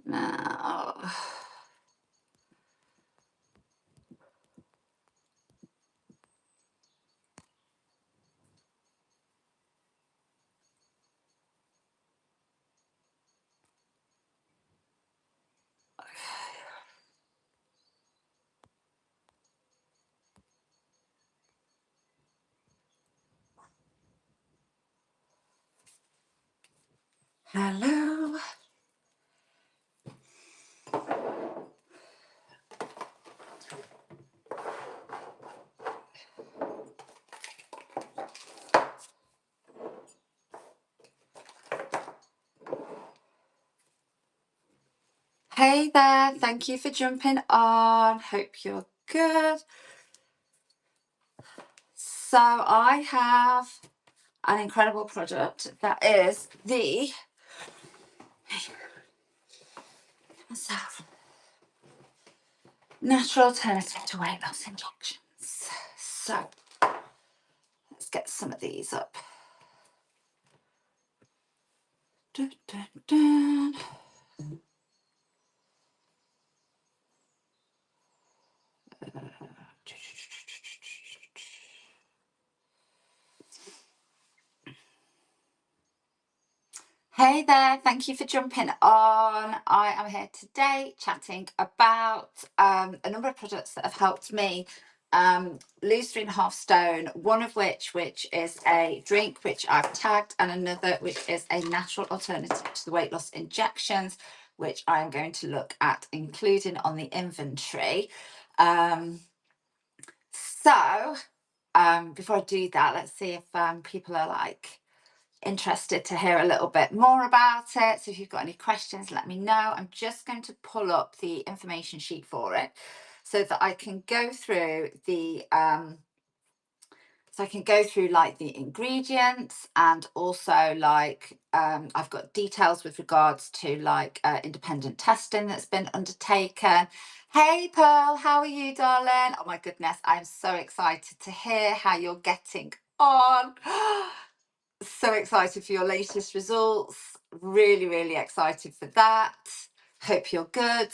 Now, hello. Hey there, thank you for jumping on. Hope you're good. So I have an incredible product that is the natural alternative to weight loss injections. So let's get some of these up. Dun, dun, dun. Hey there, thank you for jumping on. I am here today chatting about a number of products that have helped me lose 3.5 stone, one of which is a drink which I've tagged, and another which is a natural alternative to the weight loss injections, which I am going to look at including on the inventory. So before I do that, let's see if people are like interested to hear a little bit more about it. So if you've got any questions, let me know. I'm just going to pull up the information sheet for it so that I can go through the like the ingredients, and also like I've got details with regards to like independent testing that's been undertaken. Hey Pearl, how are you, darling? Oh my goodness, I'm so excited to hear how you're getting on. So excited for your latest results. Really excited for that. Hope you're good.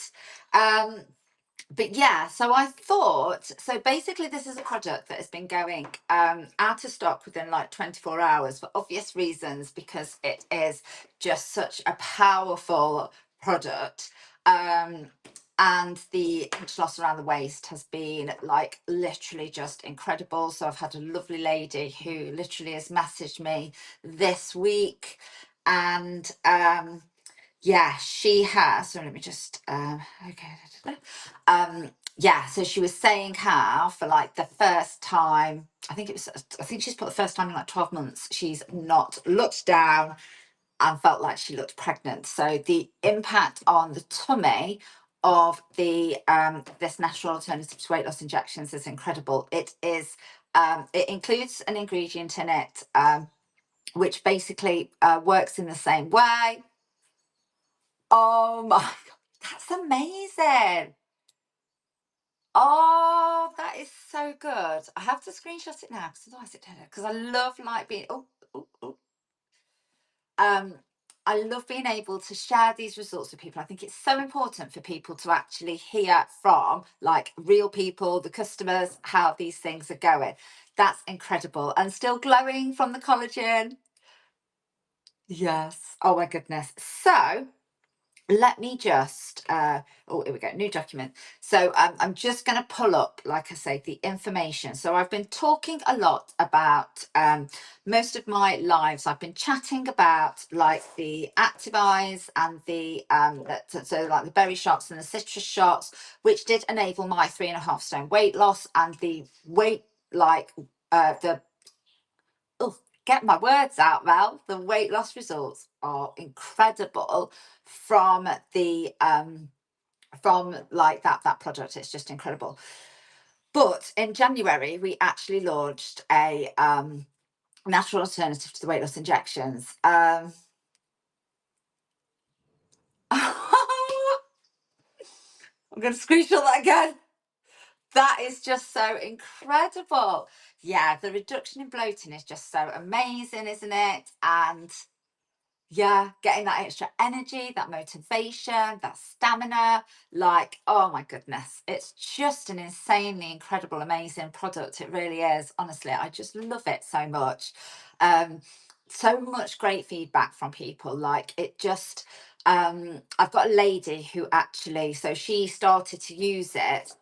But yeah, so I thought, so basically this is a product that has been going out of stock within like 24 hours for obvious reasons, because it is just such a powerful product. And the inch loss around the waist has been like literally just incredible. So I've had a lovely lady who literally has messaged me this week, and yeah, she has. So let me just okay. Yeah, so she was saying how for like the first time, I think she's put the first time in like 12 months, she's not looked down and felt like she looked pregnant. So the impact on the tummy of the this natural alternative to weight loss injections is incredible. It is it includes an ingredient in it which basically works in the same way. Oh my god, that's amazing. Oh, that is so good. I have to screenshot it now because otherwise it didn't. Because I love like being um I love being able to share these results with people. I think it's so important for people to actually hear from like real people, the customers, how these things are going. That's incredible. And still glowing from the collagen. Yes. Oh my goodness. So let me just oh, here we go, new document. So I'm just going to pull up, like I say, the information. So I've been talking a lot about most of my lives I've been chatting about like the active eyes and the so like the berry shots and the citrus shots, which did enable my 3.5 stone weight loss, and the weight like the get my words out, Mel. The weight loss results are incredible from the from like that product. It's just incredible. But in January we actually launched a natural alternative to the weight loss injections. I'm going to screenshot that again. That is just so incredible. Yeah, the reduction in bloating is just so amazing, isn't it? And Yeah, getting that extra energy, that motivation, that stamina. Like, oh my goodness, it's just an insanely incredible, amazing product. It really is. Honestly, I just love it so much. Um, so much great feedback from people. Like, it just, I've got a lady who actually, so she started to use it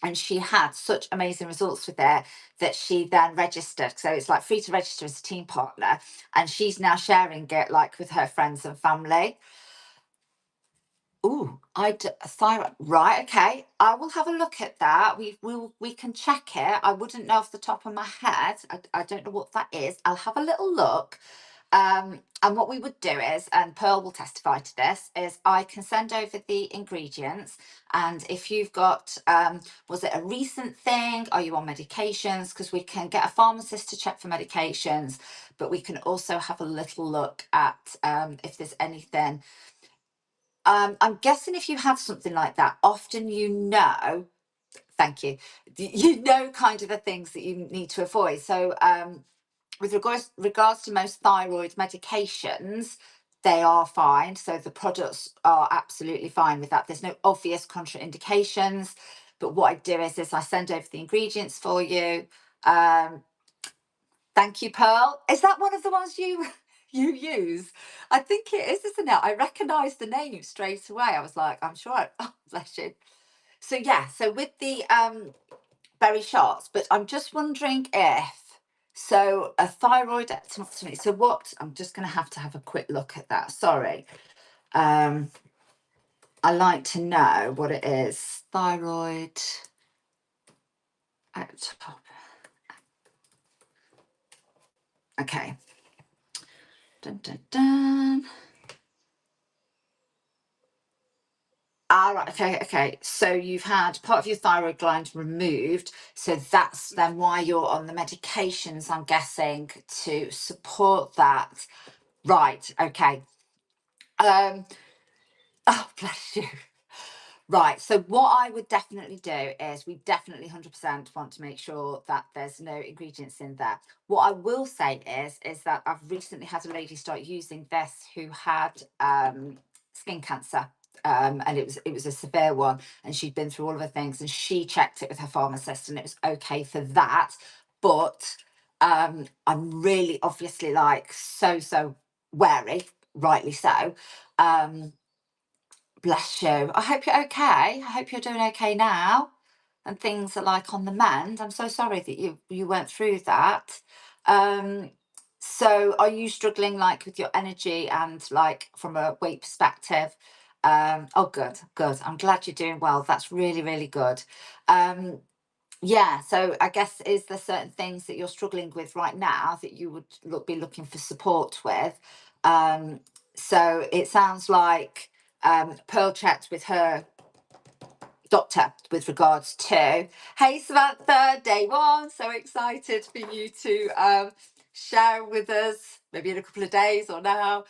and she had such amazing results with it that she then registered. So it's like free to register as a team partner, and she's now sharing it like with her friends and family. Oh, thyroid. Right, okay. I will have a look at that. We can check it. I wouldn't know off the top of my head. I don't know what that is. I'll have a little look. And what we would do is, and Pearl will testify to this, is I can send over the ingredients. And if you've got, was it a recent thing? Are you on medications? Because we can get a pharmacist to check for medications, but we can also have a little look at if there's anything. I'm guessing if you have something like that, often thank you, you know kind of the things that you need to avoid. So with regards to most thyroid medications, they are fine. So the products are absolutely fine with that. There's no obvious contraindications. But what I do is I send over the ingredients for you. Um, Thank you, Pearl. Is that one of the ones you you use? I think it is, isn't it? I recognised the name straight away. I was like, I'm sure. Oh, bless you. So yeah, so with the berry shots, but I'm just wondering if so a thyroidectomy. So what? I'm just going to have a quick look at that. Sorry. I like to know what it is. Thyroid. Okay. Dun, dun, dun. Ah, right, okay. So you've had part of your thyroid gland removed. So that's then why you're on the medications, I'm guessing, to support that. Right, okay. Oh, bless you. Right. So what I would definitely do is we definitely 100% want to make sure that there's no ingredients in there. What I will say is that I've recently had a lady start using this who had skin cancer. And it was a severe one, and she'd been through all of the things, and she checked it with her pharmacist, and it was okay for that. But I'm really obviously like so wary, rightly so. Um, Bless you. I hope you're okay. I hope you're doing okay now and things are like on the mend. I'm so sorry that you went through that. Um, so are you struggling like with your energy and like from a weight perspective? Oh, good, good. I'm glad you're doing well. That's really, really good. Yeah, so I guess is there certain things that you're struggling with right now that you would be looking for support with? Um, so it sounds like Pearl checked with her doctor with regards to, hey Samantha, day one, so excited for you to share with us, maybe in a couple of days or now.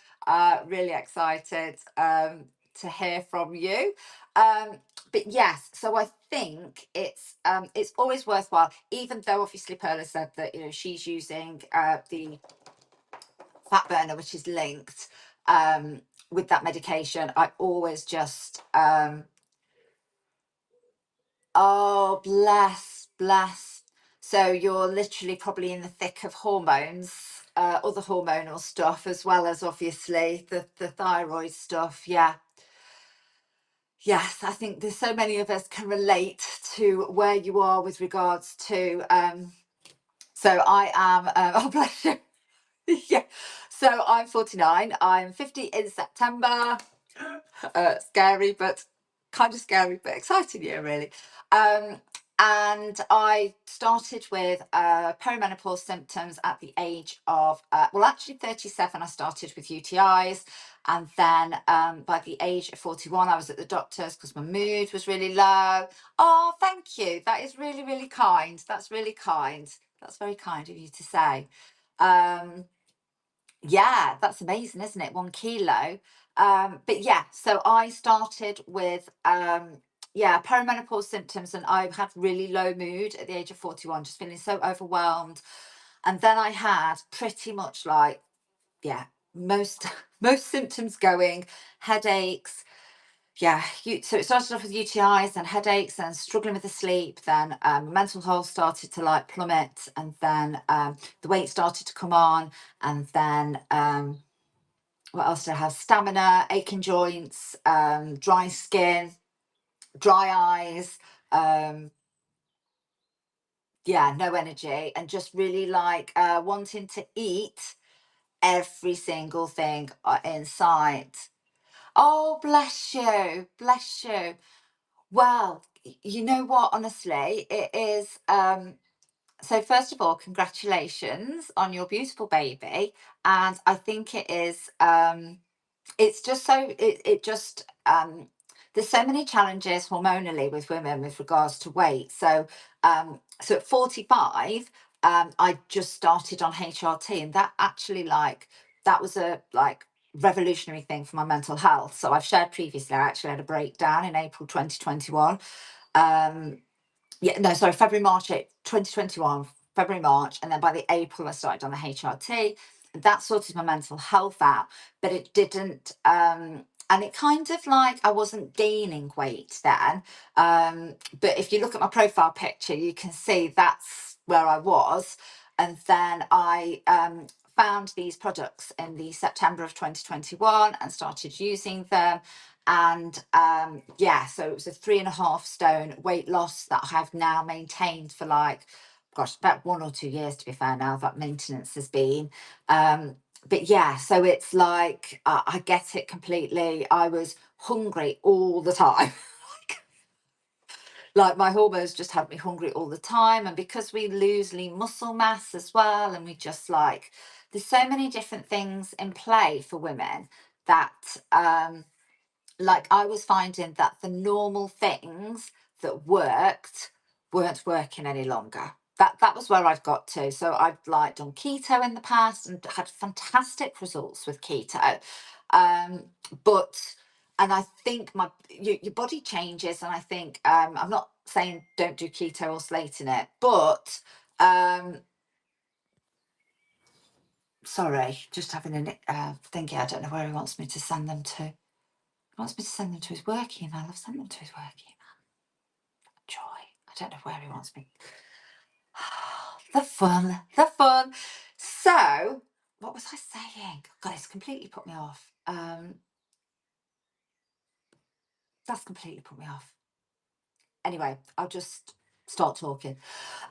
Really excited to hear from you. But yes, so I think it's always worthwhile, even though obviously Pearl has said that she's using the fat burner, which is linked with that medication. I always just oh, bless. So you're literally probably in the thick of hormones, other hormonal stuff, as well as obviously the thyroid stuff. Yeah. Yes, I think there's so many of us can relate to where you are with regards to. So I am. Oh, bless you. Yeah. So I'm 49. I'm 50 in September. Scary, but kind of scary, but exciting year, really. And I started with perimenopause symptoms at the age of, well, actually 37, I started with UTIs. And then by the age of 41, I was at the doctor's because my mood was really low. Oh, thank you. That is really, really kind. That's really kind. That's very kind of you to say. Yeah, that's amazing, isn't it? 1 kilo. But yeah, so I started with yeah, perimenopause symptoms, and I had really low mood at the age of 41, just feeling so overwhelmed. And then I had pretty much like, yeah, most most symptoms going, headaches. Yeah, so it started off with UTIs and headaches and struggling with the sleep. Then mental health started to like plummet, and then the weight started to come on, and then what else did I have? Stamina, aching joints, dry skin, dry eyes. Yeah, no energy, and just really like wanting to eat every single thing in sight. Oh, bless you, bless you. Well, you know what? Honestly, it is. So, first of all, congratulations on your beautiful baby, and I think it is. It's just so it just there's so many challenges hormonally with women with regards to weight. So at 45, I just started on HRT, and that actually that was a revolutionary thing for my mental health. So I've shared previously, I actually had a breakdown in April 2021. um yeah, no, sorry, February, March 2021, February, March. And then by the April, I started on the HRT. And that sorted my mental health out, but it didn't. And it kind of like I wasn't gaining weight then. But if you look at my profile picture, you can see that's where I was. And then I found these products in the September of 2021 and started using them. And yeah, so it was a 3.5 stone weight loss that I have now maintained for like, gosh, about 1 or 2 years, to be fair. Now that maintenance has been but yeah, so it's like I get it completely. I was hungry all the time. Like my hormones just had me hungry all the time, and because we lose lean muscle mass as well, and we just like there's so many different things in play for women that like I was finding that the normal things that worked weren't working any longer. That was where I'd got to. So I'd like done keto in the past and had fantastic results with keto. Um, but and I think your body changes, and I think I'm not saying don't do keto or slating it, but sorry, just having a thinking. I don't know where he wants me to send them to. He wants me to send them to his work email. I've sent them to his work email. Joy. I don't know where he wants me. The fun, the fun. So, what was I saying? God, it's completely put me off. That's completely put me off. Anyway, I'll just start talking.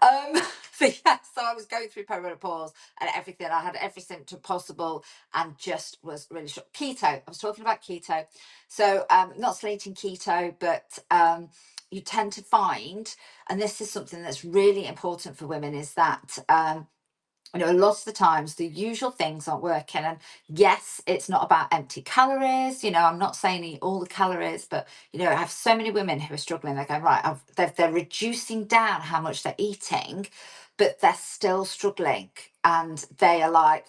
Um, so yeah, so I was going through perimenopause and everything. I had every symptom possible and just was really shocked. Keto. I was talking about keto. So not slating keto, but you tend to find, and this is something that's really important for women, is that a lot of the times the usual things aren't working. And yes, it's not about empty calories. I'm not saying eat all the calories, but I have so many women who are struggling. They're going, right, they're reducing down how much they're eating, but they're still struggling. And they are like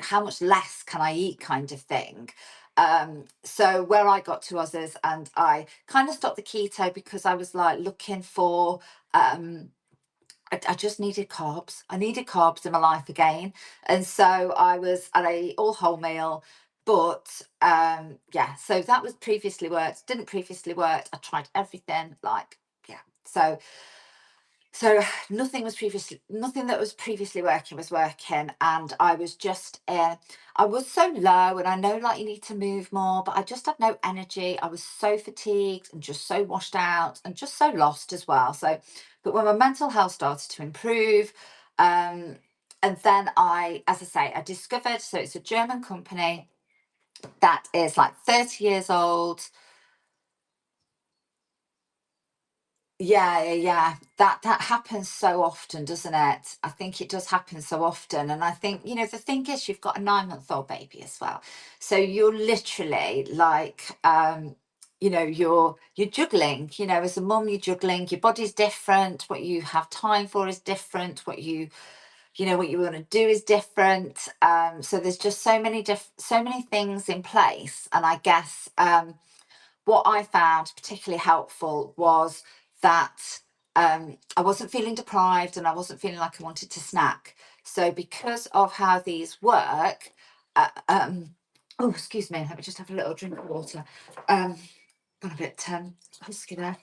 how much less can I eat, kind of thing. So where I got to was this, and I kind of stopped the keto because I was like looking for I just needed carbs. I needed carbs in my life again. And so I ate all whole meal. But yeah, so that was previously worked, didn't previously work. I tried everything, like, yeah. So nothing that was previously working was working. And I was just I was so low, and I know like you need to move more, but I just had no energy. I was so fatigued and just so washed out and just so lost as well. So, but when my mental health started to improve, and then as I say, I discovered, so it's a German company that is like 30 years old. Yeah. That happens so often, doesn't it? I think it does happen so often. And I think, the thing is you've got a 9-month-old baby as well. So you're literally like you're juggling, as a mum, you're juggling, your body's different, what you have time for is different, what what you want to do is different. So there's just so many things in place. And I guess what I found particularly helpful was that I wasn't feeling deprived, and I wasn't feeling like I wanted to snack. So because of how these work, uh, um, Oh, excuse me. Let me just have a little drink of water. Um, got a bit husky there.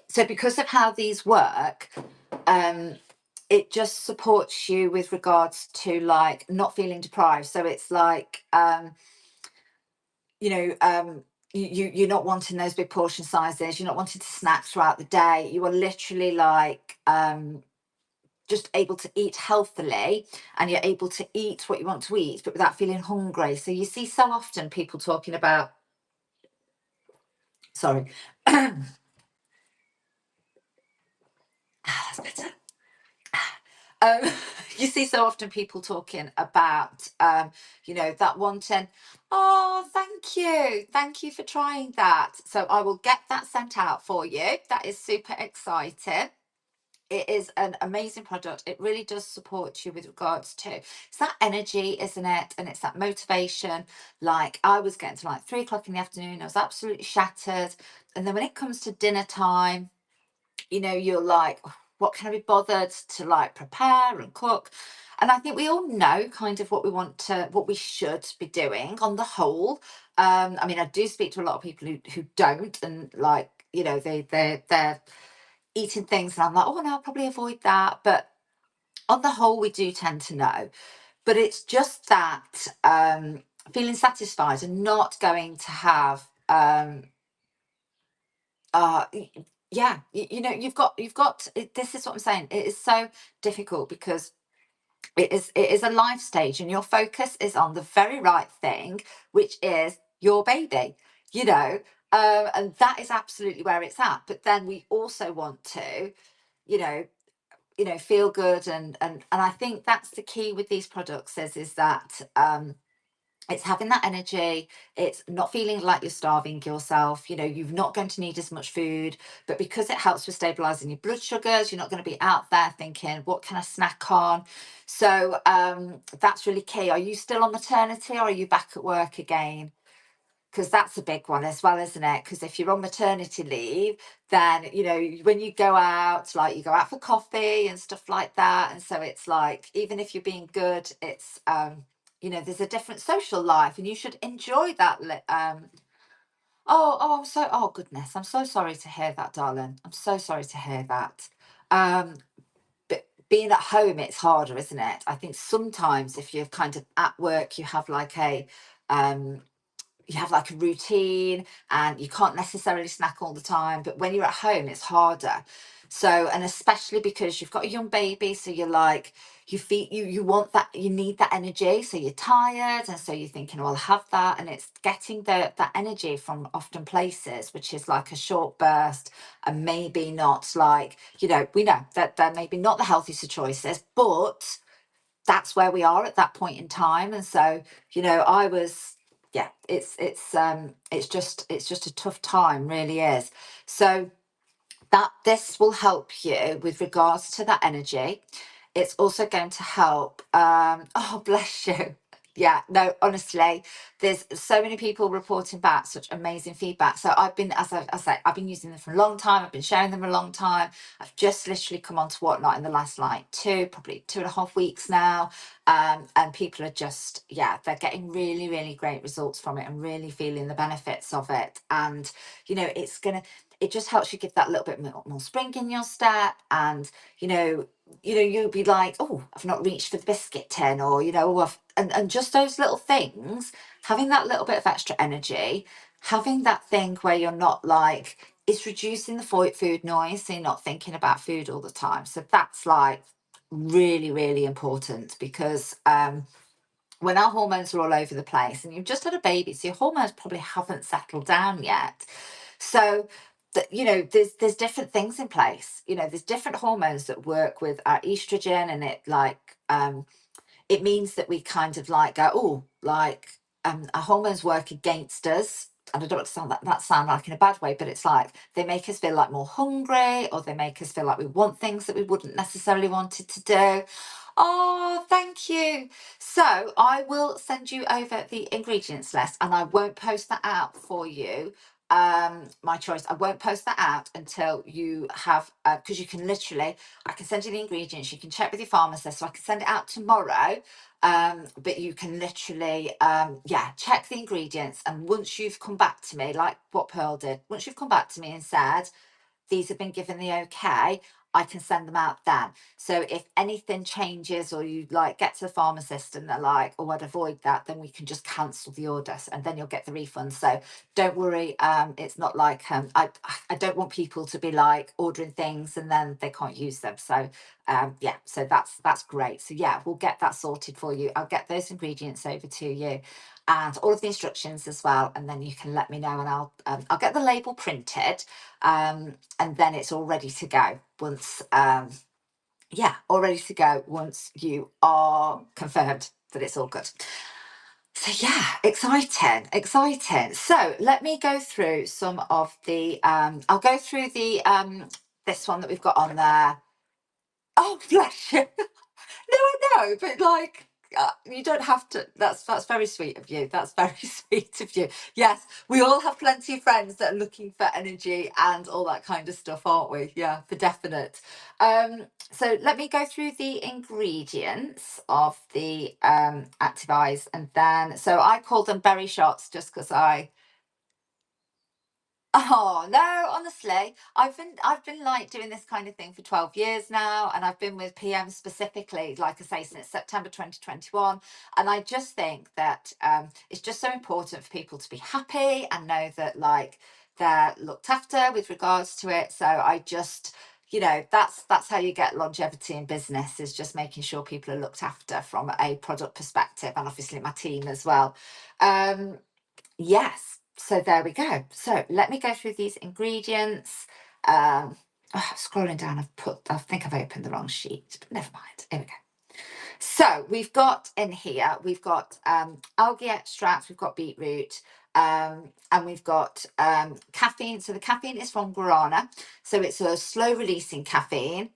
So because of how these work, um, it just supports you with regards to like not feeling deprived. So it's like you know, you're not wanting those big portion sizes. You're not wanting to snack throughout the day. You are literally like just able to eat healthily, and you're able to eat what you want to eat, but without feeling hungry. So you see so often people talking about, sorry, that's better. Um, you see so often people talking about, that wanting, oh, thank you for trying that. So I will get that sent out for you. That is super exciting. It is an amazing product. It really does support you with regards to, it's that energy, isn't it? And it's that motivation. Like I was getting to like 3 o'clock in the afternoon, I was absolutely shattered. And then when it comes to dinner time, you're like, "Oh, what can I be bothered to like prepare and cook?" And I think we all know kind of what we should be doing on the whole. I mean, I do speak to a lot of people who don't, and like, they're eating things, and I'm like, oh no, I'll probably avoid that. But on the whole, we do tend to know. But it's just that feeling satisfied and not going to have y- yeah, you've got this is what I'm saying. It is so difficult because it is a life stage, and your focus is on the very right thing, which is your baby, you know and that is absolutely where it's at. But then we also want to, you know feel good, and I think that's the key with these products is that it's having that energy. It's not feeling like you're starving yourself. You're not going to need as much food, but because it helps with stabilizing your blood sugars, you're not going to be out there thinking, what can I snack on? So that's really key. Are you still on maternity, or are you back at work again? Because that's a big one as well, isn't it? Because if you're on maternity leave, then when you go out, like you go out for coffee and stuff like that, and so it's like, even if you're being good, it's there's a different social life, and you should enjoy that. Oh, goodness, I'm so sorry to hear that, darling. I'm so sorry to hear that. um but being at home, it's harder, isn't it? I think sometimes if you're kind of at work, um you have like a routine, and you can't necessarily snack all the time. But when you're at home, it's harder. So, and especially because you've got a young baby, so you're like, you want that, you need that energy, so you're tired, and so you're thinking, well, I'll have that. And it's getting that energy from often places which is like a short burst, and maybe not like, we know that they're maybe not the healthiest of choices, but that's where we are at that point in time. And so, I was, yeah, it's just a tough time, really is. So that this will help you with regards to that energy. It's also going to help, oh, bless you. Yeah, no, honestly, there's so many people reporting back such amazing feedback. So I've been, as I say, I've been using them for a long time. I've been sharing them a long time. I've just literally come onto Whatnot in the last like probably 2.5 weeks now. And people are just, yeah, they're getting really, really great results from it, and really feeling the benefits of it. And, it just helps you give that little bit more spring in your step. And you'll be like, oh, I've not reached for the biscuit tin, or oh, and just those little things, having that little bit of extra energy, having that thing where you're not like, it's reducing the food noise, so you're not thinking about food all the time. So that's like really, really important, because when our hormones are all over the place, and you've just had a baby, so your hormones probably haven't settled down yet. So there's different things in place. There's different hormones that work with our estrogen, and it means that we kind of like go, oh, like our hormones work against us. And I don't want to sound like in a bad way, but it's like they make us feel like more hungry, or they make us feel like we want things that we wouldn't necessarily wanted to do. Oh, thank you. So I will send you over the ingredients list, and I won't post that out for you. My choice. I won't post that out until you have, because you can literally, I can send you the ingredients. You can check with your pharmacist, so I can send it out tomorrow. But you can literally, yeah, check the ingredients, and once you've come back to me, like what Pearl did, once you've come back to me and said, these have been given the okay, I can send them out then. So if anything changes, or you like get to the pharmacist and they're like, oh, I'd avoid that, then we can just cancel the orders and then you'll get the refund. So don't worry. It's not like I don't want people to be like ordering things and then they can't use them. So yeah, so that's great. So yeah, we'll get that sorted for you. I'll get those ingredients over to you and all of the instructions as well, and then you can let me know, and I'll get the label printed, and then it's all ready to go once yeah, all ready to go once you are confirmed that it's all good. So yeah, exciting. So let me go through some of the I'll go through the this one that we've got on there. Oh, bless you. No, I know, but like, you don't have to. That's very sweet of you. That's very sweet of you. Yes, we all have plenty of friends that are looking for energy and all that kind of stuff, aren't we? Yeah, for definite. So let me go through the ingredients of the Active Eyes, and then so I call them berry shots just because I. Oh no, honestly, I've been like doing this kind of thing for 12 years now, and I've been with PM specifically, like I say, since September 2021. And I just think that it's just so important for people to be happy and know that like they're looked after with regards to it. So I just, that's how you get longevity in business, is just making sure people are looked after from a product perspective, and obviously my team as well. Yes, so there we go. So let me go through these ingredients. Scrolling down, I think I've opened the wrong sheet, but never mind. Here we go. So we've got algae extract, we've got beetroot, and we've got caffeine. So the caffeine is from guarana, so it's a slow releasing caffeine.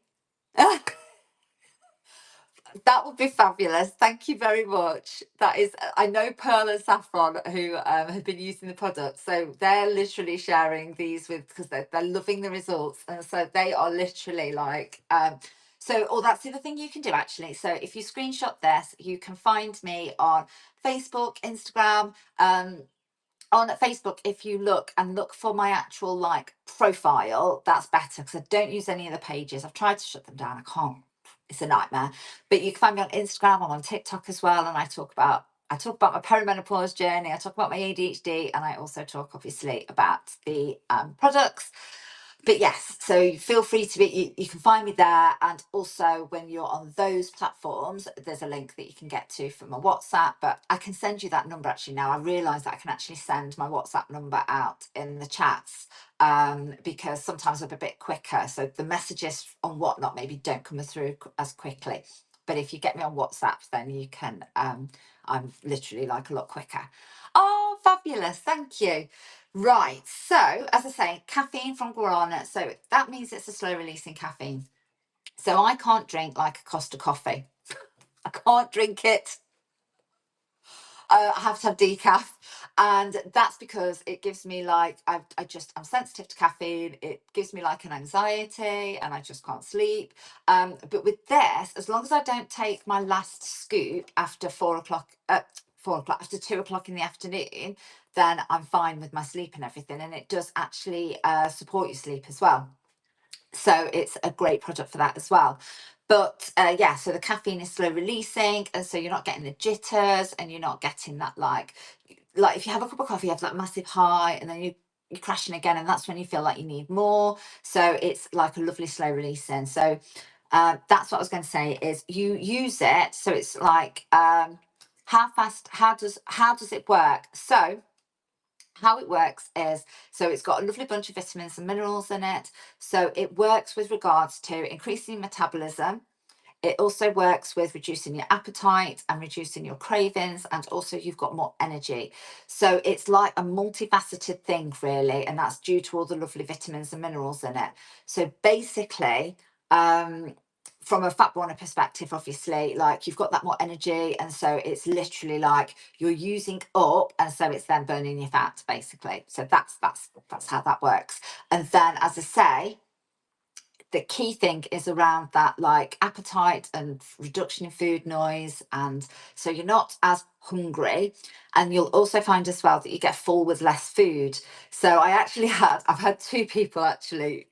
That would be fabulous. Thank you very much. That is, I know Pearl and Saffron who have been using the product, so they're literally sharing these with, because they're loving the results, and so they are literally like. So, oh, that's the other thing you can do actually. So, if you screenshot this, you can find me on Facebook, Instagram. On Facebook, if you look for my actual like profile, that's better, because I don't use any of the pages. I've tried to shut them down, I can't, it's a nightmare. But you can find me on Instagram, I'm on TikTok as well, and I talk about my perimenopause journey, I talk about my ADHD, and I also talk obviously about the products. But yes, so feel free to you can find me there, and also when you're on those platforms, there's a link that you can get to from my WhatsApp. But I can send you that number actually now. I realise that I can actually send my WhatsApp number out in the chats, because sometimes I'm a bit quicker, so the messages on whatnot maybe don't come through as quickly. But if you get me on WhatsApp, then you can. I'm literally like a lot quicker. Oh, fabulous! Thank you. Right, so as I say, caffeine from guarana, so that means it's a slow releasing caffeine. So I can't drink like a Costa coffee. I can't drink it. I have to have decaf, and that's because it gives me like I'm sensitive to caffeine. It gives me like an anxiety, and I just can't sleep. But with this, as long as I don't take my last scoop after 4 o'clock, 4 o'clock after 2 o'clock in the afternoon, then I'm fine with my sleep and everything. And it does actually support your sleep as well. So it's a great product for that as well. But yeah, so the caffeine is slow releasing, and so you're not getting the jitters, and you're not getting that like if you have a cup of coffee, you have that massive high, and then you're crashing again, and that's when you feel like you need more. So it's like a lovely slow releasing. So that's what I was going to say, is you use it. So it's like how does it work? So how it works is, so it's got a lovely bunch of vitamins and minerals in it. So it works with regards to increasing metabolism. It also works with reducing your appetite and reducing your cravings, and also you've got more energy. So it's like a multifaceted thing, really, and that's due to all the lovely vitamins and minerals in it. So basically, from a fat burner perspective, obviously, like you've got that more energy, and so it's literally like you're using up, and so it's then burning your fat basically. So that's how that works. And then, as I say, the key thing is around that like appetite and reduction in food noise, and so you're not as hungry, and you'll also find as well that you get full with less food. So I've had two people actually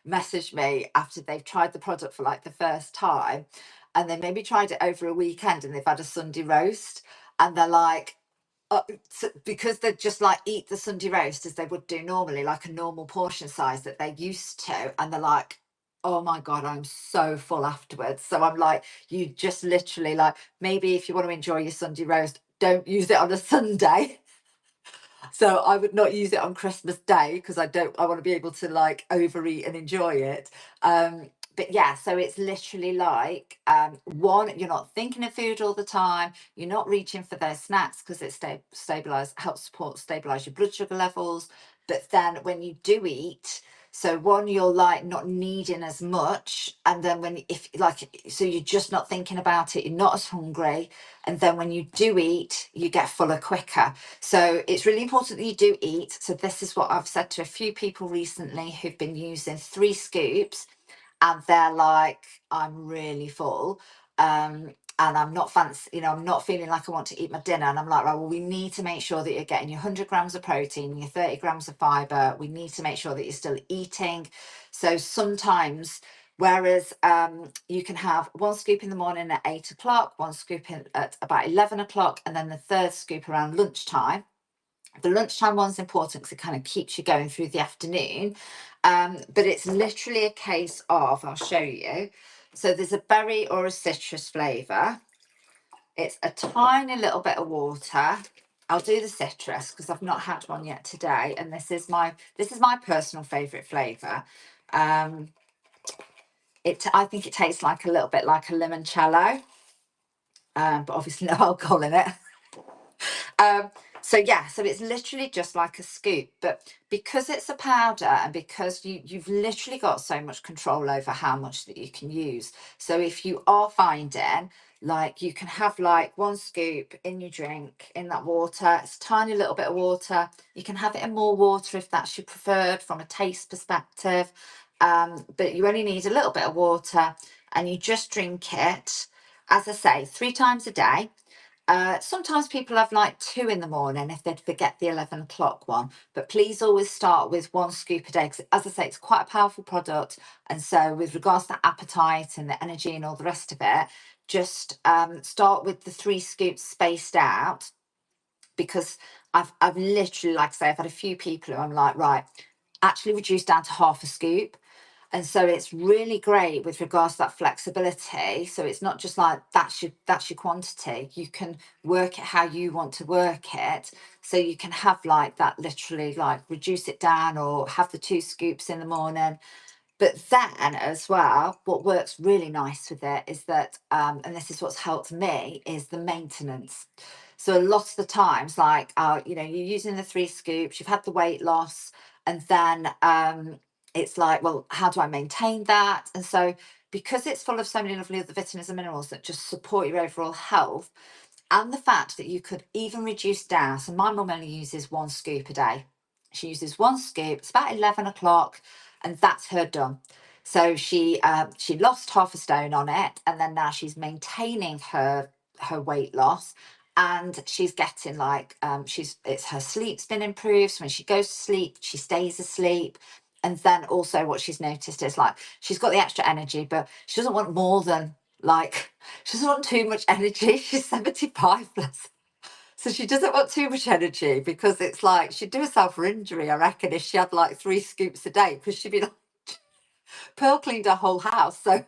message me after they've tried the product for like the first time, and they maybe tried it over a weekend and they've had a Sunday roast, and they're like, because they just like eat the Sunday roast as they would do normally, like a normal portion size that they're used to, and they're like, oh my god, I'm so full afterwards. So I'm like, you just literally like, maybe if you want to enjoy your Sunday roast, don't use it on a Sunday. So I would not use it on Christmas Day, because I want to be able to like overeat and enjoy it. But yeah, so it's literally like, one, you're not thinking of food all the time, you're not reaching for those snacks because it helps support stabilize your blood sugar levels. But then when you do eat, so one, you're like not needing as much, and then if like, so you're just not thinking about it, you're not as hungry, and then when you do eat, you get fuller quicker. So it's really important that you do eat. So this is what I've said to a few people recently who've been using 3 scoops, and they're like, I'm really full. And I'm not fancy, I'm not feeling like I want to eat my dinner. And I'm like, right, well, we need to make sure that you're getting your 100 grams of protein, your 30 grams of fiber. We need to make sure that you're still eating. So sometimes, whereas you can have 1 scoop in the morning at 8 o'clock, 1 scoop at about 11 o'clock, and then the third scoop around lunchtime. The lunchtime one's important because it kind of keeps you going through the afternoon. But it's literally a case of, I'll show you. So there's a berry or a citrus flavour. It's a tiny little bit of water. I'll do the citrus because I've not had one yet today, and this is my personal favourite flavour. I think it tastes like a little bit like a limoncello, but obviously no alcohol in it. So yeah, so it's literally just like a scoop, but because it's a powder, and because you've literally got so much control over how much that you can use. So if you are finding like you can have like 1 scoop in your drink, in that water, it's a tiny little bit of water. You can have it in more water if that's your preferred from a taste perspective. But you only need a little bit of water, and you just drink it, as I say, 3 times a day. Sometimes people have like 2 in the morning if they'd forget the 11 o'clock one, but please always start with 1 scoop a day, because as I say, it's quite a powerful product. And so with regards to appetite and the energy and all the rest of it, just start with the 3 scoops spaced out, because I've literally, like I say, I've had a few people who I'm like, right, actually reduce down to half a scoop. And so it's really great with regards to that flexibility. So it's not just like that's your quantity. You can work it how you want to work it. So you can have like that, literally like reduce it down, or have the 2 scoops in the morning. But then as well, what works really nice with it is that, and this is what's helped me, is the maintenance. So a lot of the times, like, you're using the 3 scoops, you've had the weight loss, and then it's like, well, how do I maintain that? And so because it's full of so many lovely other vitamins and minerals that just support your overall health, and the fact that you could even reduce down. So my mum only uses 1 scoop a day. She uses 1 scoop. It's about 11 o'clock, and that's her done. So she lost half a stone on it, and then now she's maintaining her weight loss, and she's getting like it's her sleep's been improved. So when she goes to sleep, she stays asleep. And then also what she's noticed is like she's got the extra energy, but she doesn't want more than like, she doesn't want too much energy. She's 75 plus. So she doesn't want too much energy, because it's like she'd do herself for injury, I reckon, if she had like 3 scoops a day, because she'd be like, Pearl cleaned her whole house. So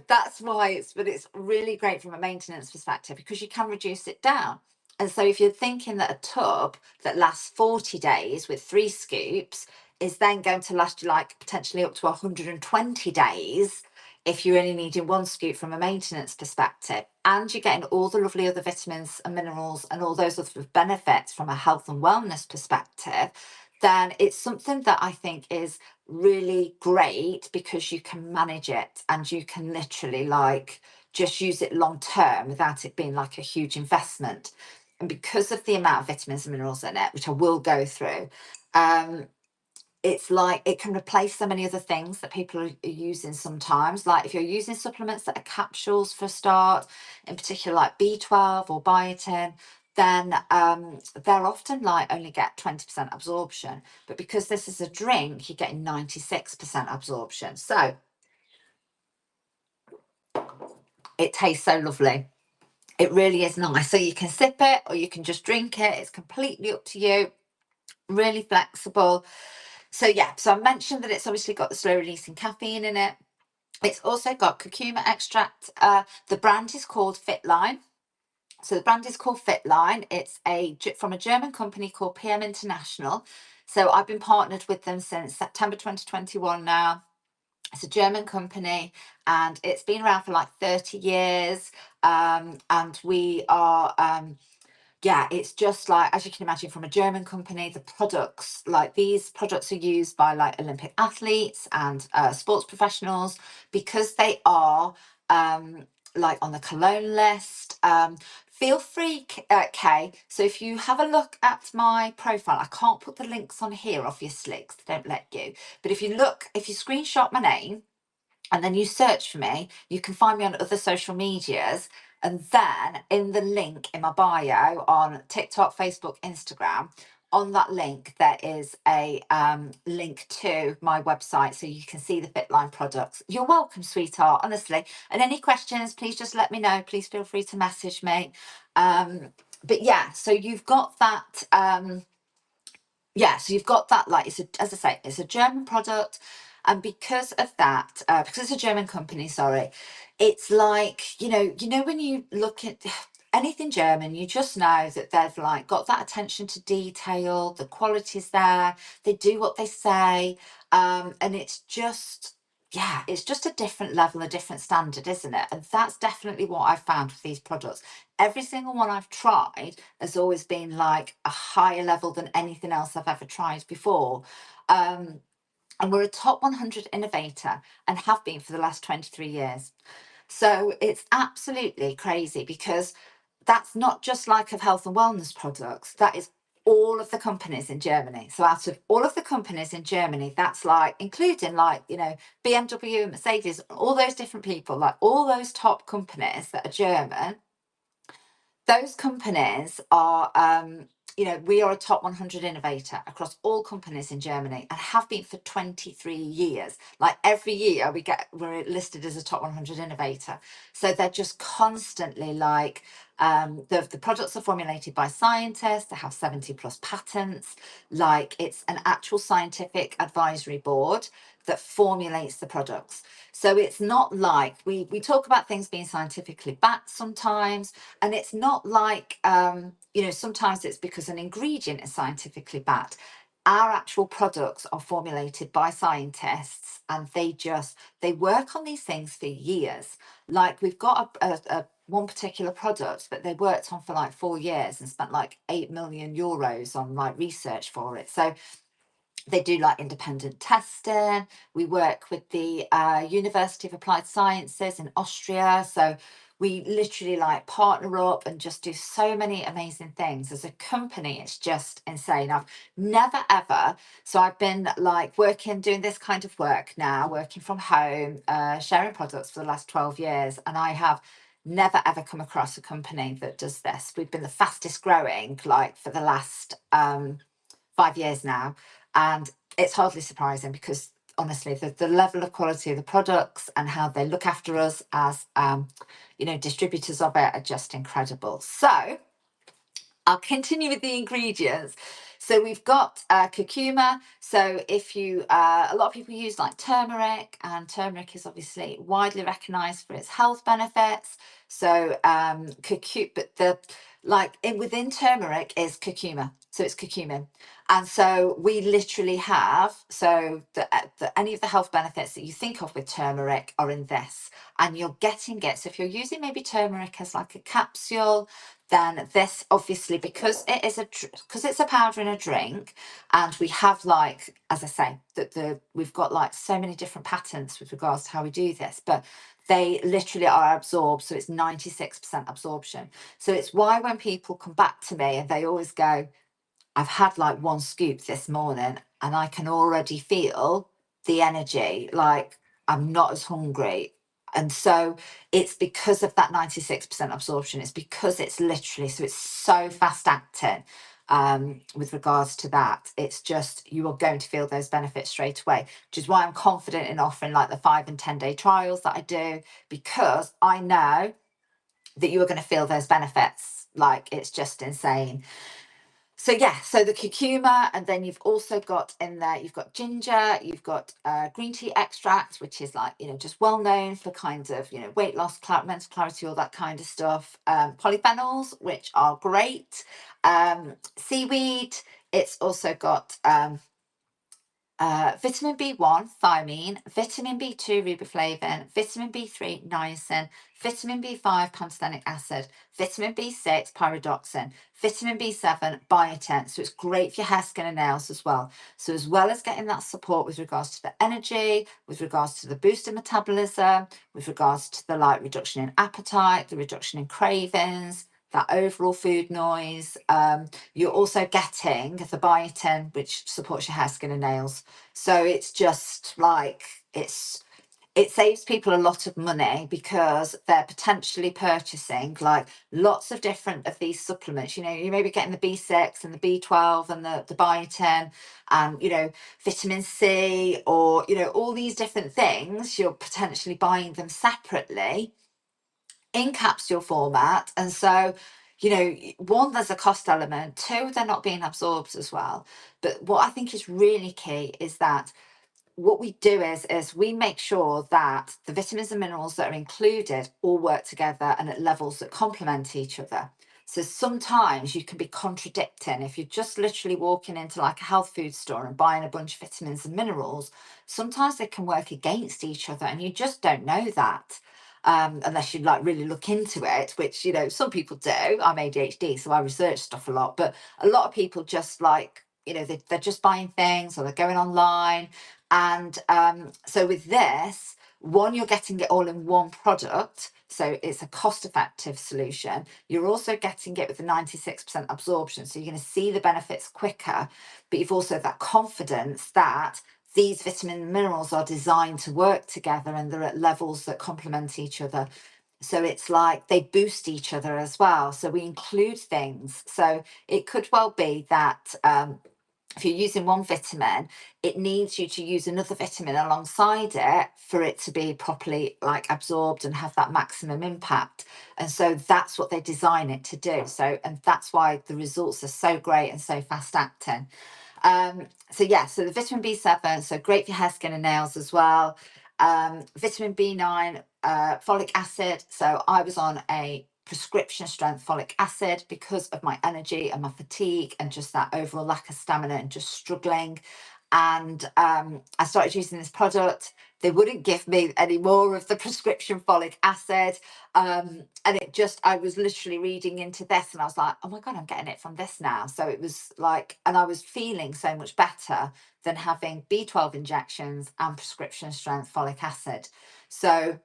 that's why it's really great from a maintenance perspective, because you can reduce it down. And so if you're thinking that a tub that lasts 40 days with 3 scoops is then going to last you like potentially up to 120 days, if you're only needing 1 scoop from a maintenance perspective, and you're getting all the lovely other vitamins and minerals and all those other benefits from a health and wellness perspective, then it's something that I think is really great because you can manage it and you can literally like just use it long term without it being like a huge investment. And because of the amount of vitamins and minerals in it, which I will go through, it's like it can replace so many other things that people are using sometimes. Like if you're using supplements that are capsules for a start, in particular like B12 or biotin, then they're often like only get 20% absorption. But because this is a drink, you're getting 96% absorption. So it tastes so lovely. It really is nice. So you can sip it or you can just drink it. It's completely up to you. Really flexible. So yeah, so I mentioned that it's obviously got the slow releasing caffeine in it. It's also got curcuma extract. The brand is called Fitline. So the brand is called Fitline. It's from a German company called PM International. So I've been partnered with them since September 2021 now. It's a German company and it's been around for like 30 years. And we are yeah, it's just like, as you can imagine, from a German company, the products, like these products are used by like Olympic athletes and sports professionals because they are like on the Cologne list. Feel free, Kay. So if you have a look at my profile, I can't put the links on here, obviously, because they don't let you. But if you screenshot my name, and then you search for me, you can find me on other social medias. And then in the link in my bio on TikTok, Facebook, Instagram, on that link, there is a link to my website so you can see the Fitline products. You're welcome, sweetheart, honestly. And any questions, please just let me know. Please feel free to message me. But yeah, so you've got that. So you've got that, like, as I say, it's a German product. And because of that, because it's a German company, sorry, it's like, when you look at anything German, you just know that they've like got that attention to detail, the quality's there, they do what they say. And it's just, it's just a different level, a different standard, isn't it? And that's definitely what I found with these products. Every single one I've tried has always been like a higher level than anything else I've ever tried before. And we're a top 100 innovator and have been for the last 23 years. So it's absolutely crazy because that's not just like of health and wellness products, that is all of the companies in Germany. So out of all of the companies in Germany, that's like including like, BMW and Mercedes, all those different people, like all those top companies that are German, those companies are, we are a top 100 innovator across all companies in Germany and have been for 23 years. Like every year we're listed as a top 100 innovator. So they're just constantly like, the products are formulated by scientists. They have 70 plus patents. Like it's an actual scientific advisory board that formulates the products. So it's not like we talk about things being scientifically backed sometimes, and it's not like sometimes it's because an ingredient is scientifically backed. Our actual products are formulated by scientists and they work on these things for years. Like we've got a one particular product that they worked on for like 4 years and spent like 8 million euros on like research for it. So they do like independent testing. We work with the University of Applied Sciences in Austria. So we literally like partner up and just do so many amazing things. As a company, it's just insane. I've never ever, so I've been like doing this kind of work now, working from home, sharing products for the last 12 years. And I have never ever come across a company that does this. We've been the fastest growing like for the last 5 years now. And it's hardly surprising because honestly, the level of quality of the products and how they look after us as, distributors of it are just incredible. So I'll continue with the ingredients. So we've got curcuma. So if a lot of people use like turmeric, and turmeric is obviously widely recognized for its health benefits. So but within turmeric is curcuma. So it's curcumin. And so we literally have, so any of the health benefits that you think of with turmeric are in this, and you're getting it. So if you're using maybe turmeric as like a capsule, then this obviously, because it is because it's a powder in a drink, and we have, like, as I say, we've got like so many different patterns with regards to how we do this, but they literally are absorbed, so it's 96% absorption. So it's why when people come back to me and they always go, I've had like one scoop this morning and I can already feel the energy, like I'm not as hungry. And so it's because of that 96% absorption. It's because it's literally, so it's so fast acting. With regards to that, it's just, you are going to feel those benefits straight away, which is why I'm confident in offering like the 5 and 10 day trials that I do, because I know that you are going to feel those benefits. Like, it's just insane. So yeah, so the curcuma, and then you've also got in there, you've got ginger, you've got green tea extract, which is like, just well known for kind of, weight loss, mental clarity, all that kind of stuff. Polyphenols, which are great. Seaweed, it's also got vitamin B1, thiamine, vitamin B2, riboflavin, vitamin B3, niacin, vitamin B5, pantothenic acid, vitamin B6, pyridoxine, vitamin B7, biotin. So it's great for your hair, skin and nails as well. So as well as getting that support with regards to the energy, with regards to the boost in metabolism, with regards to the reduction in appetite, the reduction in cravings, that overall food noise, you're also getting the biotin, which supports your hair, skin and nails. So it's just like, it saves people a lot of money, because they're potentially purchasing like lots of different of these supplements. You may be getting the B6 and the B12 and the biotin and, vitamin C, or, all these different things. You're potentially buying them separately in capsule format. And so, one, there's a cost element. Two, they're not being absorbed as well. But what I think is really key is that what we do is we make sure that the vitamins and minerals that are included all work together and at levels that complement each other. So sometimes you can be contradicting if you're just literally walking into like a health food store and buying a bunch of vitamins and minerals. Sometimes they can work against each other, and you just don't know that. Unless you like really look into it, which some people do. I'm ADHD, so I research stuff a lot, but a lot of people just like, they're just buying things, or they're going online. And so with this one, you're getting it all in one product, so it's a cost-effective solution. You're also getting it with the 96% absorption, so you're going to see the benefits quicker, but you've also that confidence that these vitamin and minerals are designed to work together and they're at levels that complement each other. So it's like they boost each other as well. So we include things. So it could well be that if you're using one vitamin, it needs you to use another vitamin alongside it for it to be properly like absorbed and have that maximum impact. And so that's what they design it to do. So, and that's why the results are so great and so fast acting. So yeah, so the vitamin B7, so great for hair, skin and nails as well. Vitamin B9, folic acid. So I was on a prescription strength folic acid because of my energy and my fatigue and just that overall lack of stamina and just struggling. And I started using this product. They wouldn't give me any more of the prescription folic acid. And I was literally reading into this and I was like, oh my God, I'm getting it from this now. So it was like, and I was feeling so much better than having B12 injections and prescription strength folic acid. So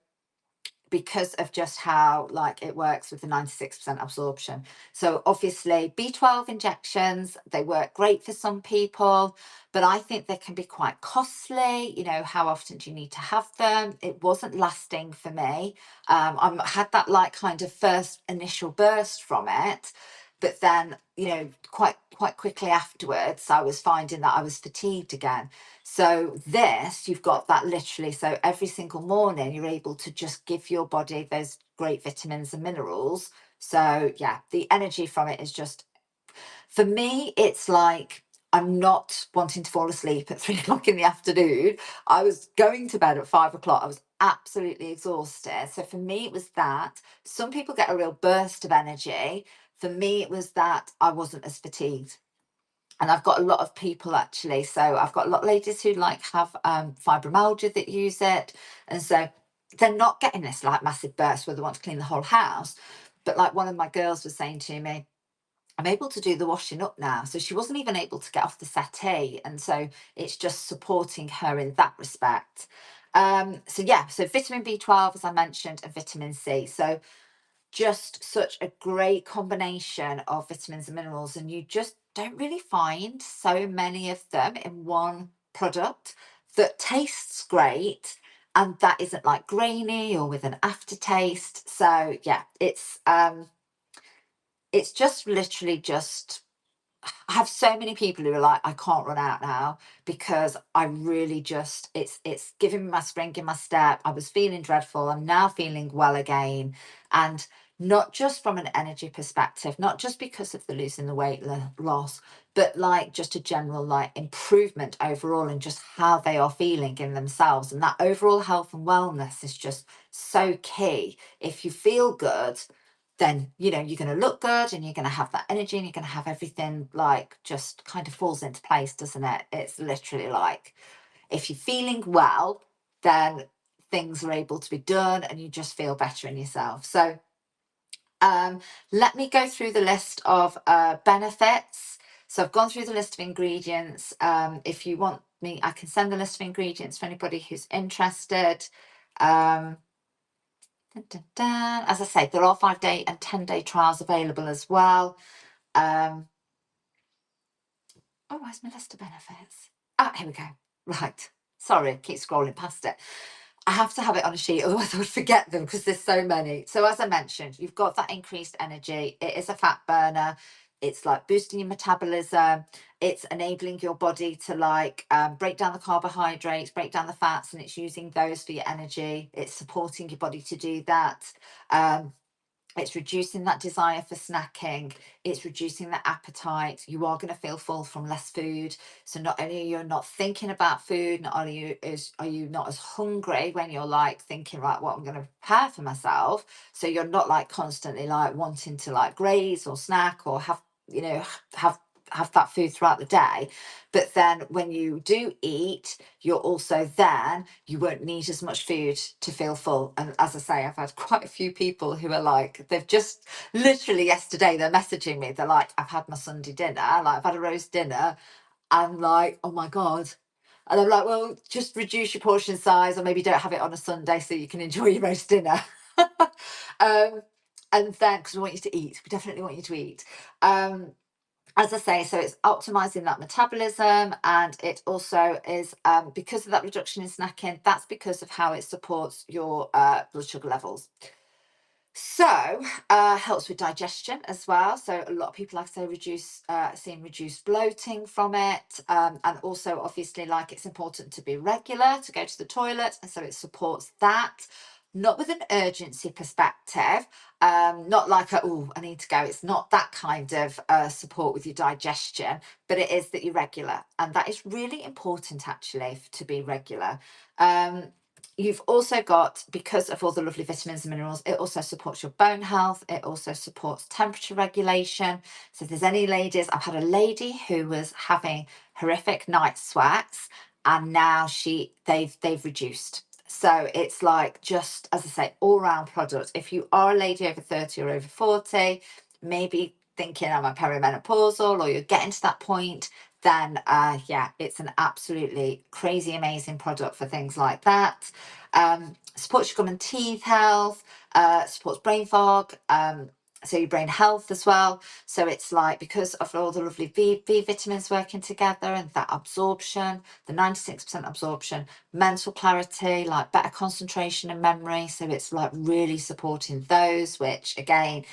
because of just how like it works with the 96% absorption. So obviously B12 injections, they work great for some people, but I think they can be quite costly. How often do you need to have them? It wasn't lasting for me. I had that like kind of first initial burst from it, but then quite quickly afterwards I was finding that I was fatigued again. So this, you've got that literally, so every single morning you're able to just give your body those great vitamins and minerals. So yeah, the energy from it is just, for me, it's like I'm not wanting to fall asleep at 3 o'clock in the afternoon. I was going to bed at 5 o'clock. I was absolutely exhausted. So for me, it was that. Some people get a real burst of energy. For me, it was that I wasn't as fatigued. And I've got a lot of people actually. So I've got a lot of ladies who like have fibromyalgia that use it. And so they're not getting this like massive burst where they want to clean the whole house. But like one of my girls was saying to me, I'm able to do the washing up now. So she wasn't even able to get off the settee. And so it's just supporting her in that respect. So yeah, so vitamin B12, as I mentioned, and vitamin C. So just such a great combination of vitamins and minerals, and you just don't really find so many of them in one product that tastes great and that isn't like grainy or with an aftertaste. So yeah, it's just literally just I have so many people who are like, I can't run out now because I really just it's giving me my spring in my step. I was feeling dreadful. I'm now feeling well again. And not just from an energy perspective, not just because of the losing the weight loss, but like just a general like improvement overall and just how they are feeling in themselves. And that overall health and wellness is just so key. If you feel good, then you know you're going to look good and you're going to have that energy and you're going to have everything like just kind of falls into place, doesn't it? It's literally like if you're feeling well, then things are able to be done and you just feel better in yourself. So let me go through the list of benefits. So I've gone through the list of ingredients. If you want me, I can send the list of ingredients for anybody who's interested. um, Dun, dun, dun. As I say, there are 5-day and 10-day trials available as well. Oh, where's my list of benefits? Ah, here we go. Right. Sorry, keep scrolling past it. I have to have it on a sheet, otherwise I would forget them because there's so many. So as I mentioned, you've got that increased energy. It is a fat burner. It's like boosting your metabolism. It's enabling your body to like break down the carbohydrates, break down the fats, and it's using those for your energy. It's supporting your body to do that. It's reducing that desire for snacking. It's reducing the appetite. You are going to feel full from less food. So not only are you not thinking about food, not only are you not as hungry when you're like thinking, right, what I'm going to prepare for myself. So you're not like constantly like wanting to like graze or snack or have, you know, have that food throughout the day. But then when you do eat, you're also then you won't need as much food to feel full. And as I say, I've had quite a few people who are like, they've just literally yesterday they're messaging me, they're like, I've had my Sunday dinner, like I've had a roast dinner, and like, oh my god. And I'm like, well, just reduce your portion size or maybe don't have it on a Sunday so you can enjoy your roast dinner. um and then because we want you to eat, we definitely want you to eat. As I say, so it's optimizing that metabolism, and it also is because of that reduction in snacking, that's because of how it supports your blood sugar levels. So helps with digestion as well. So a lot of people, like I say, seeing reduced bloating from it, and also obviously like it's important to be regular to go to the toilet, and so it supports that. Not with an urgency perspective, not like oh I need to go. It's not that kind of support with your digestion, but it is that you're regular, and that is really important actually to be regular. You've also got, because of all the lovely vitamins and minerals, it also supports your bone health. It also supports temperature regulation. So if there's any ladies, I've had a lady who was having horrific night sweats, and now they've reduced. So it's like just, as I say, all round product. If you are a lady over 30 or over 40, maybe thinking I'm a perimenopausal or you're getting to that point, then yeah, it's an absolutely crazy amazing product for things like that. Supports your gum and teeth health, supports brain fog, so your brain health as well. So it's like because of all the lovely B vitamins working together and that absorption, the 96% absorption, mental clarity, like better concentration and memory. So it's like really supporting those, which again,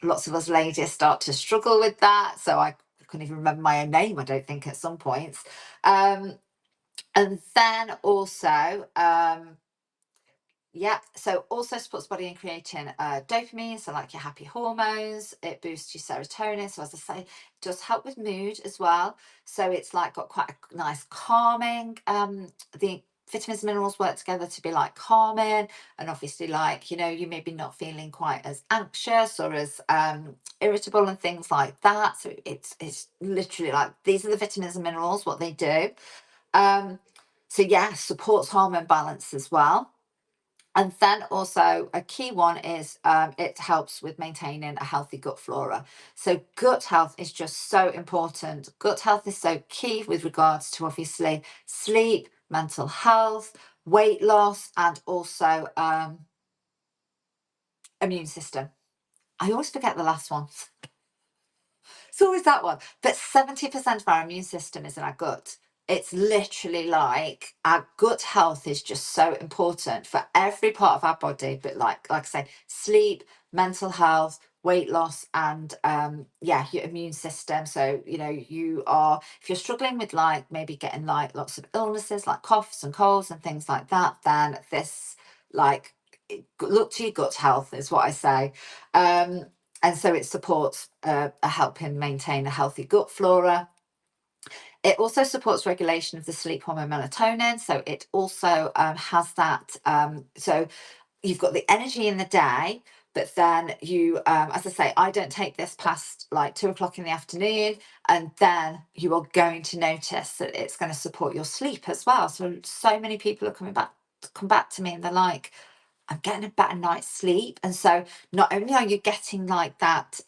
lots of us ladies start to struggle with that. So I couldn't even remember my own name, I don't think, at some points. And then also, yeah, so also supports body in creating dopamine, so like your happy hormones. It boosts your serotonin, so as I say, it does help with mood as well. So it's like got quite a nice calming. The vitamins and minerals work together to be like calming, and obviously like, you know, you may be not feeling quite as anxious or as irritable and things like that. So it's literally like, these are the vitamins and minerals, what they do. So yeah, supports hormone balance as well. And then also a key one is it helps with maintaining a healthy gut flora. So gut health is just so important. Gut health is so key with regards to obviously sleep, mental health, weight loss, and also immune system. I always forget the last one. It's always that one. But 70% of our immune system is in our gut. It's literally like our gut health is just so important for every part of our body. But like I say, sleep, mental health, weight loss, and yeah, your immune system. So, you know, if you're struggling with like maybe getting like lots of illnesses like coughs and colds and things like that, then this like look to your gut health is what I say. And so it supports helping maintain a healthy gut flora. It also supports regulation of the sleep hormone melatonin. So it also has that. So you've got the energy in the day, but then you, as I say, I don't take this past like 2 o'clock in the afternoon, and then you are going to notice that it's going to support your sleep as well. So many people are come back to me, and they're like, I'm getting a better night's sleep. And so not only are you getting like that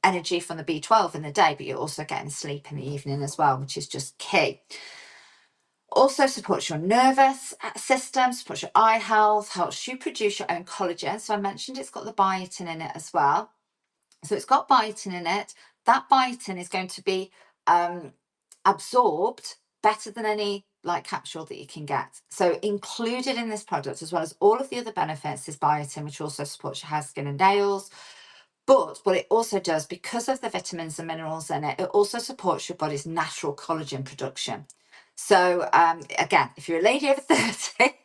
energy from the B12 in the day, but you're also getting sleep in the evening as well, which is just key. Also supports your nervous system, supports your eye health, helps you produce your own collagen. So I mentioned it's got the biotin in it as well. So it's got biotin in it. That biotin is going to be absorbed better than any like capsule that you can get. So included in this product, as well as all of the other benefits, is biotin, which also supports your hair, skin, and nails. But what it also does, because of the vitamins and minerals in it, it also supports your body's natural collagen production. So again, if you're a lady over 30,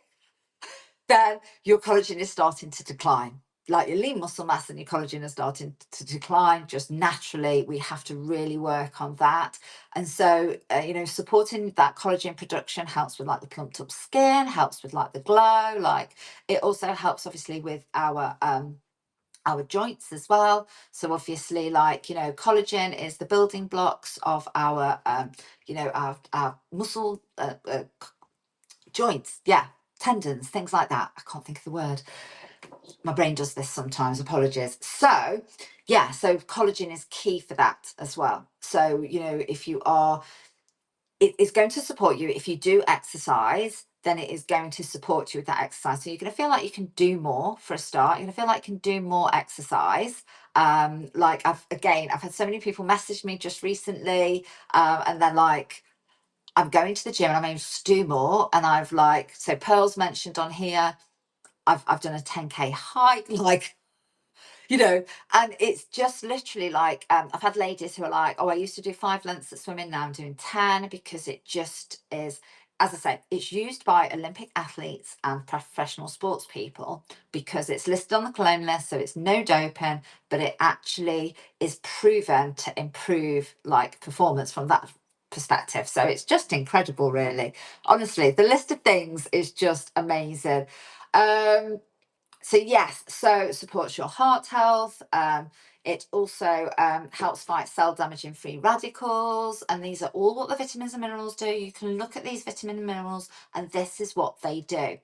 then your collagen is starting to decline. Like your lean muscle mass and your collagen are starting to decline just naturally. We have to really work on that. And so, you know, supporting that collagen production helps with like the plumped up skin, helps with like the glow. Like it also helps obviously with our joints as well. So obviously, like, you know, collagen is the building blocks of our, you know, our muscle joints. Yeah. Tendons, things like that. I can't think of the word. My brain does this sometimes, apologies. So yeah, so collagen is key for that as well. So, you know, if you are, it is going to support you. If you do exercise, then it is going to support you with that exercise. So you're going to feel like you can do more for a start. You're going to feel like you can do more exercise. Like I've had so many people message me just recently, and they're like, I'm going to the gym and I'm aiming to do more. And I've like, so Pearl's mentioned on here, I've done a 10K hike, like, you know, and it's just literally like, I've had ladies who are like, oh, I used to do 5 lengths at swimming, now I'm doing 10, because it just is, as I say, it's used by Olympic athletes and professional sports people because it's listed on the cologne list, so it's no doping, but it actually is proven to improve like performance from that perspective. So it's just incredible, really. Honestly, the list of things is just amazing. So yes, so it supports your heart health. It also helps fight cell damaging free radicals. And these are all what the vitamins and minerals do. You can look at these vitamin and minerals, and this is what they do.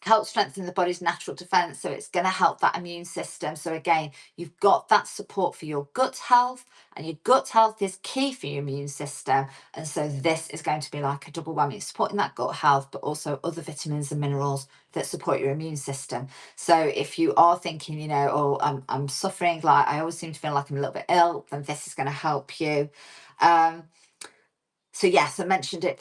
Help strengthen the body's natural defense. So it's going to help that immune system. So again, you've got that support for your gut health, and your gut health is key for your immune system. And so this is going to be like a double whammy, supporting that gut health, but also other vitamins and minerals that support your immune system. So if you are thinking, you know, oh, I'm suffering, like I always seem to feel like I'm a little bit ill, then this is going to help you. So yes, I mentioned it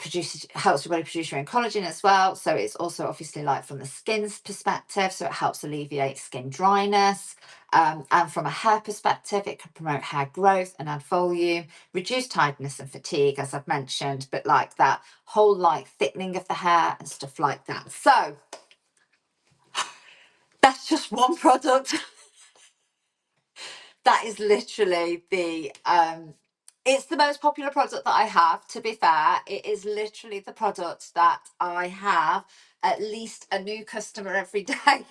helps your body produce your own collagen as well. So it's also obviously like from the skin's perspective, so it helps alleviate skin dryness. And from a hair perspective, it can promote hair growth and add volume, reduce tiredness and fatigue, as I've mentioned, but like that whole like thickening of the hair and stuff like that. So that's just one product. That is literally the It's the most popular product that I have, to be fair. It is literally the product that I have at least a new customer every day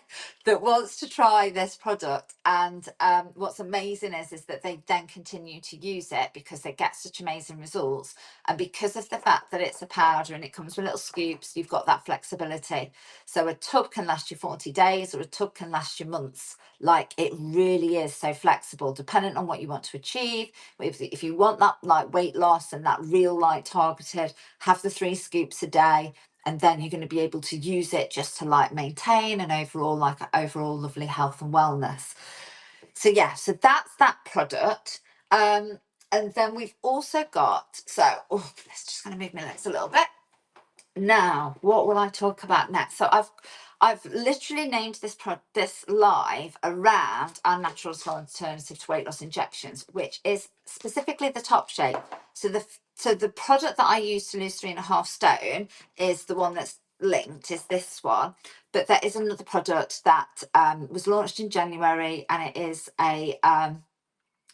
that wants to try this product. And what's amazing is that they then continue to use it because they get such amazing results. And because of the fact that it's a powder and it comes with little scoops, you've got that flexibility. So a tub can last you 40 days or a tub can last you months. Like, it really is so flexible, depending on what you want to achieve. If you want that like weight loss and that real like targeted, have the 3 scoops a day, and then you're going to be able to use it just to like maintain and overall like overall lovely health and wellness. So yeah, so that's that product. And then we've also got, so let's just going to move my legs a little bit. Now, what will I talk about next? So I've literally named this live around our natural alternative to weight loss injections, which is specifically the top shape. So the product that I use to lose 3.5 stone is the one that's linked, is this one. But there is another product that was launched in January, and it is a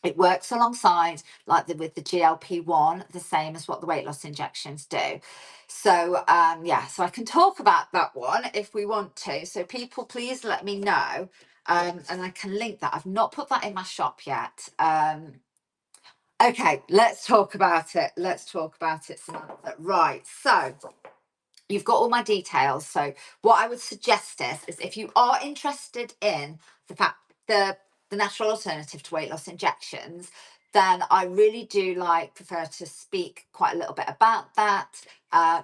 it works alongside with the GLP-1, the same as what the weight loss injections do. So yeah, so I can talk about that one if we want to. So people, please let me know, and I can link that. I've not put that in my shop yet. Okay, let's talk about it. Let's talk about it, Samantha. Right, so you've got all my details. So what I would suggest is if you are interested in the natural alternative to weight loss injections, then I really do prefer to speak quite a little bit about that,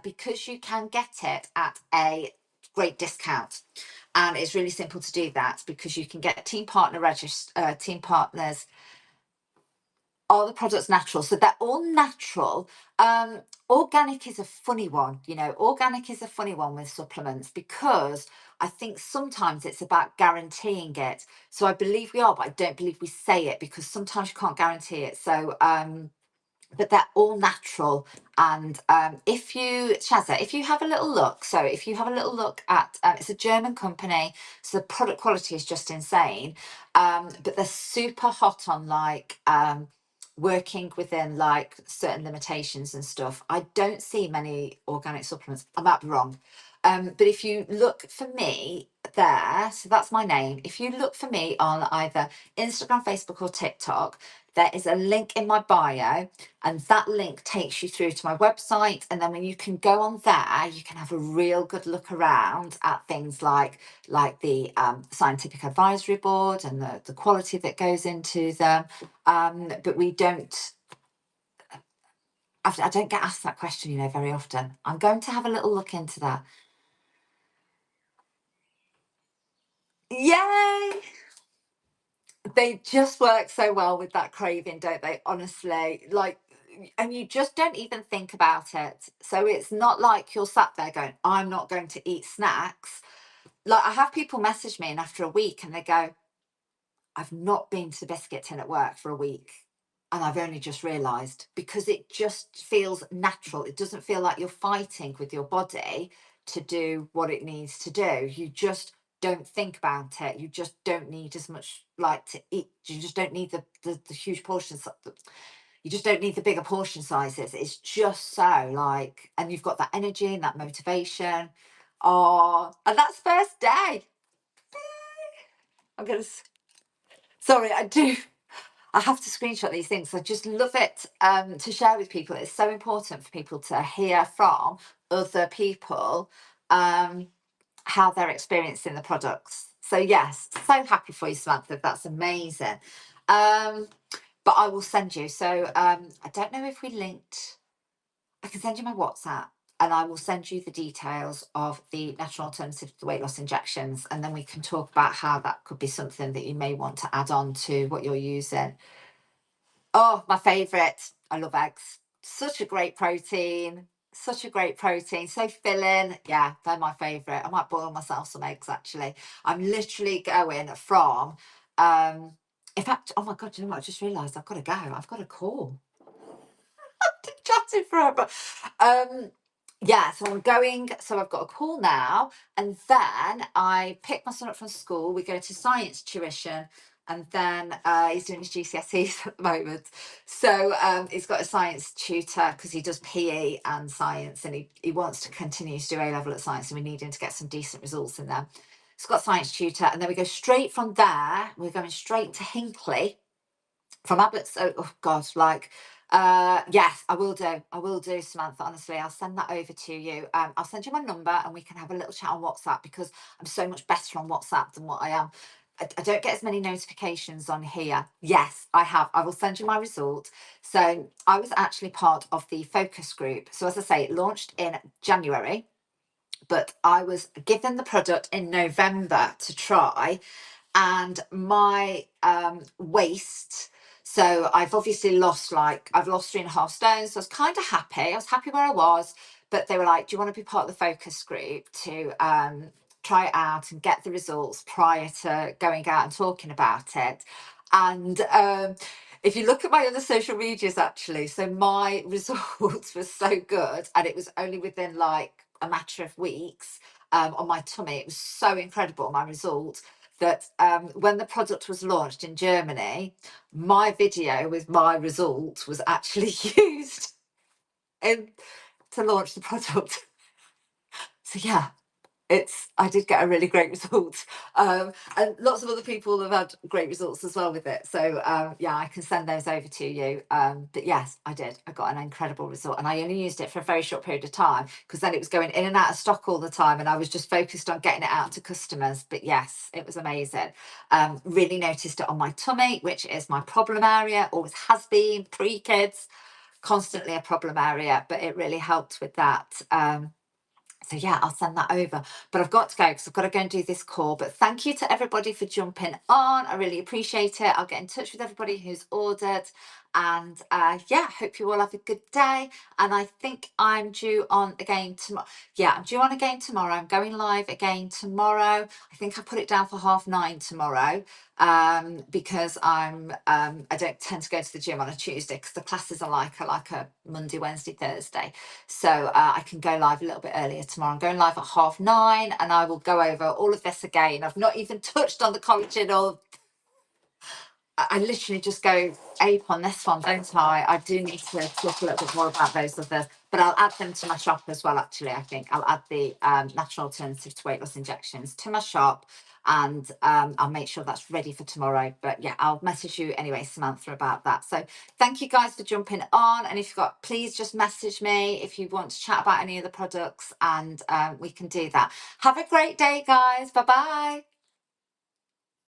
because you can get it at a great discount. And it's really simple to do that because you can get team partners. Are the products natural? So they're all natural. Organic is a funny one, organic is a funny one with supplements, because I think sometimes it's about guaranteeing it. So I believe we are, but I don't believe we say it, because sometimes you can't guarantee it. So but they're all natural. And if you have a little look, at it's a German company, so the product quality is just insane. But they're super hot on working within certain limitations and stuff. I don't see many organic supplements. I might be wrong. But if you look for me there, so that's my name. If you look for me on either Instagram, Facebook, or TikTok, there is a link in my bio, and that link takes you through to my website. And then when you can go on there, you can have a real good look around at things like the scientific advisory board and the quality that goes into them. But we don't. I don't get asked that question, very often. I'm going to have a little look into that. Yay! They just work so well with that craving, don't they? Honestly, and you just don't even think about it. So it's not like you're sat there going, I'm not going to eat snacks. I have people message me, and after a week, and they go, I've not been to the biscuit tin at work for a week, and I've only just realised, because it just feels natural. It doesn't feel like you're fighting with your body to do what it needs to do. You just don't think about it. You just don't need as much to eat. You just don't need the huge portions. You just don't need the bigger portion sizes. It's just so and you've got that energy and that motivation. Oh, and that's first day. I'm gonna. Sorry, I have to screenshot these things. I just love it to share with people. It's so important for people to hear from other people how they're experiencing the products. So yes, so happy for you, Samantha. That's amazing. But I will send you. So I don't know if we linked. I can send you my WhatsApp, and I will send you the details of the natural alternative to the weight loss injections, and then we can talk about how that could be something that you may want to add on to what you're using. Oh, my favourite. I love eggs. Such a great protein. Such a great protein. So filling. Yeah, they're my favourite. I might boil myself some eggs, actually. I'm literally going from in fact, oh my god, you know what? I just realised I've got to go. I've got a call. Chatting forever. Yeah, so I'm going. So I've got a call now, and then I pick my son up from school. We go to science tuition, and then he's doing his GCSEs at the moment. So he's got a science tutor because he does PE and science, and he wants to continue to do A level at science, and we need him to get some decent results in there. He's got a science tutor, and then we go straight from there. We're going straight to Hinckley from Abbott's. Oh God, like yes, I will do, Samantha. Honestly, I'll send that over to you. I'll send you my number and we can have a little chat on WhatsApp, because I'm so much better on WhatsApp than what I am. I don't get as many notifications on here. Yes, I will send you my result. So I was actually part of the focus group. So as I say, it launched in January, but I was given the product in November to try, and my waist, so I've obviously lost, like, I've lost 3.5 stones, so I was kind of happy. I was happy where I was, but they were like, do you want to be part of the focus group to try it out and get the results prior to going out and talking about it? And if you look at my other social medias, actually, so my results were so good, and it was only within like a matter of weeks on my tummy. It was so incredible, my result, that when the product was launched in Germany, my video with my result was actually used in, to launch the product. So yeah, I did get a really great result, and lots of other people have had great results as well with it. So yeah, I can send those over to you. But yes, I got an incredible result, and I only used it for a very short period of time, because then it was going in and out of stock all the time, and I was just focused on getting it out to customers. But yes, it was amazing. Really noticed it on my tummy, which is my problem area, always has been pre-kids, constantly a problem area, but it really helped with that. So yeah, I'll send that over. But I've got to go because I've got to go and do this call. But thank you to everybody for jumping on. I really appreciate it. I'll get in touch with everybody who's ordered. And yeah, hope you all have a good day. And I think I'm due on again tomorrow. Yeah, I'm due on again tomorrow. I'm going live again tomorrow. I think I put it down for 9:30 tomorrow, because I don't tend to go to the gym on a Tuesday, because the classes are like a Monday, Wednesday, Thursday. So I can go live a little bit earlier tomorrow. I'm going live at 9:30, and I will go over all of this again. I've not even touched on the collagen, or I literally just go ape on this one, don't I? I do need to talk a little bit more about those others, but I'll add them to my shop as well. Actually, I think I'll add the natural alternative to weight loss injections to my shop, and I'll make sure that's ready for tomorrow. But yeah, I'll message you anyway, Samantha, about that. So thank you guys for jumping on, and if you've got, please just message me if you want to chat about any of the products, and we can do that. Have a great day, guys. Bye bye.